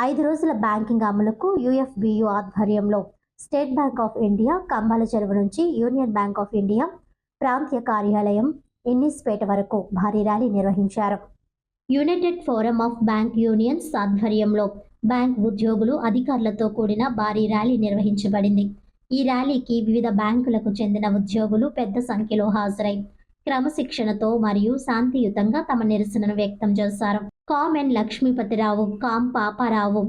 5 రోజుల బ్యాంకింగ్ అమలుకు యూఎఫ్బియు ఆధ్వర్యంలో state bank of India Kambala చెరువు నుంచి యూనియన్ బ్యాంక్ ఆఫ్ ఇండియా ప్రాంతీయ కార్యాలయం ఇన్నిస్పేట వరకు భారీ ర్యాలీ నిర్వహించారు. United forum of bank unions ఆధ్వర్యంలో బ్యాంక్ ఉద్యోగులు అధికారులతో కూడిన భారీ ర్యాలీ నిర్వహించబడింది. ఈ ర్యాలీకి వివిధ బ్యాంకులకు చెందిన ఉద్యోగులు పెద్ద సంఖ్యలో హాజరై క్రమశిక్షణతో మరియు శాంతియుతంగా తమ నిరసనను వ్యక్తం చేశారు. కామ్ ఎన్ లక్ష్మీపతిరావు, కామ్ పాపారావు,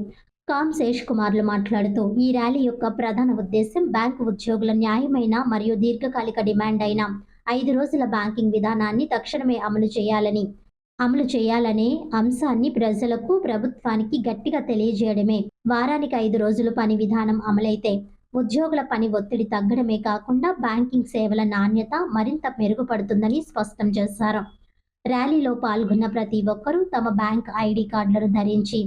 కామ్ శేష్ కుమార్లు మాట్లాడుతూ ఈ ర్యాలీ యొక్క ప్రధాన ఉద్దేశం బ్యాంకు ఉద్యోగుల న్యాయమైన మరియు దీర్ఘకాలిక డిమాండ్ అయిన 5 రోజుల బ్యాంకింగ్ విధానాన్ని తక్షణమే అమలు చేయాలనే అంశాన్ని ప్రజలకు, ప్రభుత్వానికి గట్టిగా తెలియజేయడమే. వారానికి 5 రోజులు పని విధానం అమలైతే ఉద్యోగుల పని ఒత్తిడి తగ్గడమే కాకుండా బ్యాంకింగ్ సేవల నాణ్యత మరింత మెరుగుపడుతుందని స్పష్టం చేశారు. ర్యాలీలో పాల్గొన్న ప్రతి ఒక్కరూ తమ బ్యాంక్ ఐడి కార్డులను ధరించి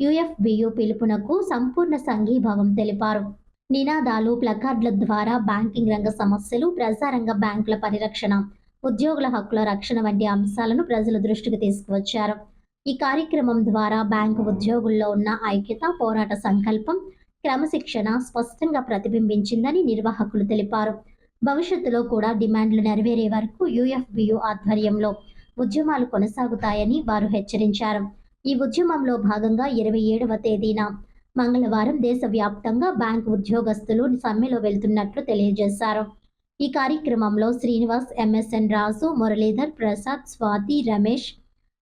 యూఎఫ్బియు పిలుపునకు సంపూర్ణ సంఘీభావం తెలిపారు. నినాదాలు, ప్లకార్డుల ద్వారా బ్యాంకింగ్ రంగ సమస్యలు, ప్రజారంగ బ్యాంకుల పరిరక్షణ, ఉద్యోగుల హక్కుల రక్షణ వంటి అంశాలను ప్రజల దృష్టికి తీసుకువచ్చారు. ఈ కార్యక్రమం ద్వారా బ్యాంకు ఉద్యోగుల్లో ఉన్న ఐక్యత, పోరాట సంకల్పం, క్రమశిక్షణ స్పష్టంగా ప్రతిబింబించిందని నిర్వాహకులు తెలిపారు. భవిష్యత్తులో కూడా డిమాండ్లు నెరవేరే వరకు యూఎఫ్బియు ఆధ్వర్యంలో ఉద్యమాలు కొనసాగుతాయని వారు హెచ్చరించారు. ఈ ఉద్యమంలో భాగంగా 27వ తేదీన మంగళవారం దేశవ్యాప్తంగా బ్యాంకు ఉద్యోగస్తులు సమ్మెలో వెళ్తున్నట్లు తెలియజేశారు. ఈ కార్యక్రమంలో శ్రీనివాస్, ఎంఎస్ఎన్ రాజు, మురళీధర్, ప్రసాద్, స్వాతి, రమేష్,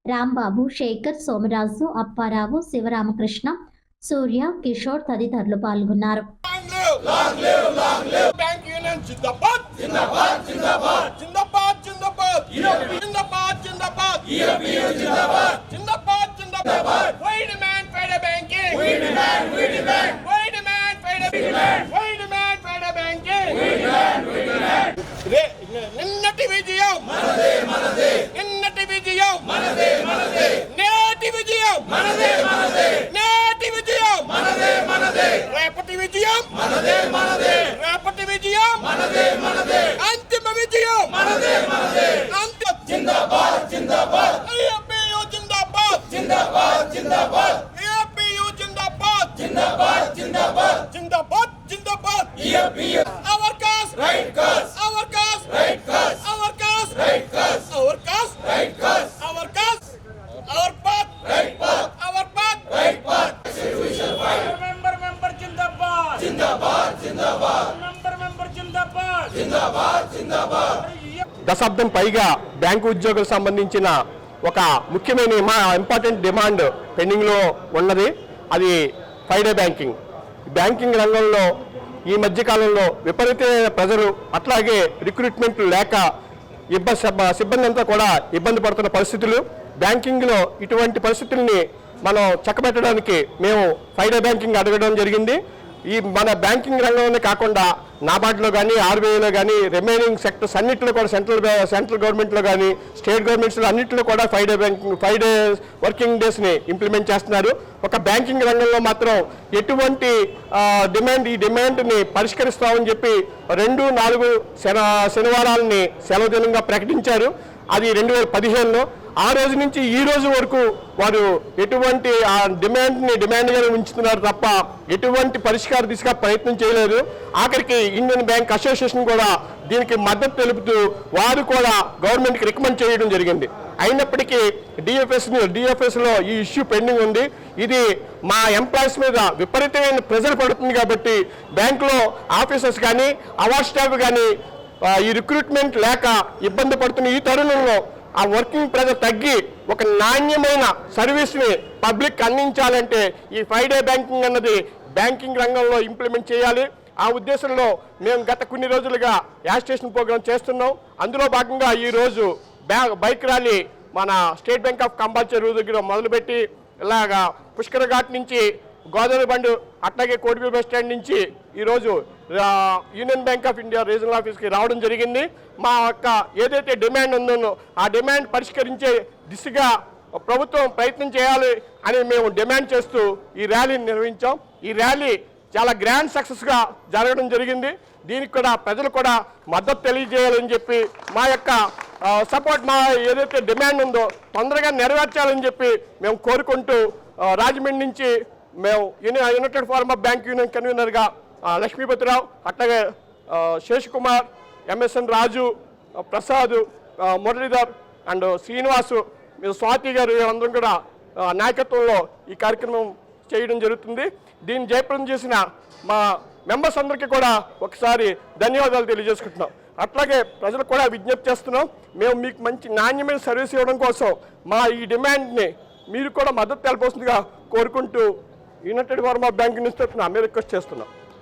రాంబాబు, శేఖర్, సోమరాజు, అప్పారావు, శివరామకృష్ణ, సూర్య, కిషోర్ తదితరులు పాల్గొన్నారు. నిన్నటి విజయం మనదే మనదే, నిన్నటి విజయం మనదే మనదే, నేటి విజయం మనదే మనదే, నేటి విజయం మనదే మనదే, రేపటి విజయం మనదే మనదే, రేపటి విజయం మనదే మనదే, అంతిమ విజయం మనదే మనదే, అంతిమ జిందాబాద్ జిందాబాద్, యూఎఫ్బియు జిందాబాద్ జిందాబాద్ జిందాబాద్, యూఎఫ్బియు జిందాబాద్ జిందాబాద్ జిందాబాద్, జిందాబాద్ జిందాబాద్, యూఎఫ్బియు our cause right cause, our cause right cause, our cause right cause, our cause right cause, our cause, our path right path, our path right path, we shall fight. Member jindabad jindabad jindabad, member jindabad jindabad jindabad. దశాబ్దం పైగా bank ఉద్యోగులకు సంబంధించిన ఒక ముఖ్యమైన important demand పెండింగ్లో ఉన్నది. అది 5 day banking రంగంలో ఈ మధ్యకాలంలో విపరీతమైన ప్రజలు, అట్లాగే రిక్రూట్మెంట్ లేక సిబ్బంది అంతా కూడా ఇబ్బంది పడుతున్న పరిస్థితులు. బ్యాంకింగ్లో ఇటువంటి పరిస్థితుల్ని మనం చక్కబెట్టడానికి మేము 5 డే బ్యాంకింగ్ అడగడం జరిగింది. ఈ మన బ్యాంకింగ్ రంగంలోనే కాకుండా నాబార్డ్లో కానీ, ఆర్బీఐలో కానీ, రిమైనింగ్ సెక్టర్స్ అన్నింటిలో కూడా సెంట్రల్ గవర్నమెంట్లో కానీ, స్టేట్ గవర్నమెంట్స్లో అన్నింటిలో కూడా 5 డే వర్కింగ్ డేస్ని ఇంప్లిమెంట్ చేస్తున్నారు. ఒక బ్యాంకింగ్ రంగంలో మాత్రం ఎటువంటి ఈ డిమాండ్ని పరిష్కరిస్తామని చెప్పి 2-4 శనివారాలని సెలవు దినంగా ప్రకటించారు. అది 2015లో. ఆ రోజు నుంచి ఈ రోజు వరకు వారు ఎటువంటి ఆ డిమాండ్గానే ఉంచుతున్నారు తప్ప ఎటువంటి పరిష్కార దిశగా ప్రయత్నం చేయలేదు. ఆఖరికి ఇండియన్ బ్యాంక్ అసోసియేషన్ కూడా దీనికి మద్దతు తెలుపుతూ వారు కూడా గవర్నమెంట్కి రికమెండ్ చేయడం జరిగింది. అయినప్పటికీ డిఎఫ్ఎస్లో ఈ ఇష్యూ పెండింగ్ ఉంది. ఇది మా ఎంప్లాయీస్ మీద విపరీతమైన ప్రెజర్ పడుతుంది కాబట్టి బ్యాంకులో ఆఫీసర్స్ కానీ, అవార్డ్ స్టాఫ్ కానీ ఈ రిక్రూట్మెంట్ లేక ఇబ్బంది పడుతున్న ఈ తరుణంలో ఆ వర్కింగ్ ప్రెజర్ తగ్గి ఒక నాణ్యమైన సర్వీస్ని పబ్లిక్ అందించాలంటే ఈ 5 డే బ్యాంకింగ్ అన్నది బ్యాంకింగ్ రంగంలో ఇంప్లిమెంట్ చేయాలి. ఆ ఉద్దేశంలో మేము గత కొన్ని రోజులుగా యాజిటేషన్ ప్రోగ్రాం చేస్తున్నాం. అందులో భాగంగా ఈరోజు బైక్ ర్యాలీ మన స్టేట్ బ్యాంక్ ఆఫ్ కంబాల చెరువు దగ్గర మొదలుపెట్టి ఇలాగా పుష్కర ఘాట్ నుంచి గోదావరి బండు, అట్లాగే కోటిపల్లి బస్ స్టాండ్ నుంచి ఈరోజు union bank of India regional ఆఫీస్కి రావడం జరిగింది. మా యొక్క ఏదైతే డిమాండ్ ఉందో ఆ డిమాండ్ పరిష్కరించే దిశగా ప్రభుత్వం ప్రయత్నం చేయాలి అని మేము డిమాండ్ చేస్తూ ఈ ర్యాలీని నిర్వహించాం. ఈ ర్యాలీ చాలా గ్రాండ్ సక్సెస్గా జరగడం జరిగింది. దీనికి కూడా ప్రజలు కూడా మద్దతు తెలియజేయాలని చెప్పి మా యొక్క సపోర్ట్, మా ఏదైతే డిమాండ్ ఉందో తొందరగా నెరవేర్చాలని చెప్పి మేము కోరుకుంటూ రాజమండ్రి నుంచి మేము united form of bank union కన్వీనర్గా లక్ష్మీపతిరావు, అట్లాగే శేషకుమార్, ఎంఎస్ఎన్ రాజు, ప్రసాద్, మురళీధర్ అండ్ శ్రీనివాసు, స్వాతి గారు అందరం కూడా నాయకత్వంలో ఈ కార్యక్రమం చేయడం జరుగుతుంది. దీన్ని జయప్రదం చేసిన మా మెంబర్స్ అందరికీ కూడా ఒకసారి ధన్యవాదాలు తెలియజేసుకుంటున్నాం. అట్లాగే ప్రజలకు కూడా విజ్ఞప్తి చేస్తున్నాం, మేము మీకు మంచి నాణ్యమైన సర్వీస్ ఇవ్వడం కోసం మా ఈ డిమాండ్ని మీరు కూడా మద్దతు తెలపాల్సిందిగా కోరుకుంటూ యునైటెడ్ ఫార్మ్ ఆఫ్ బ్యాంక్ నుంచి మేము రిక్వెస్ట్ చేస్తున్నాం.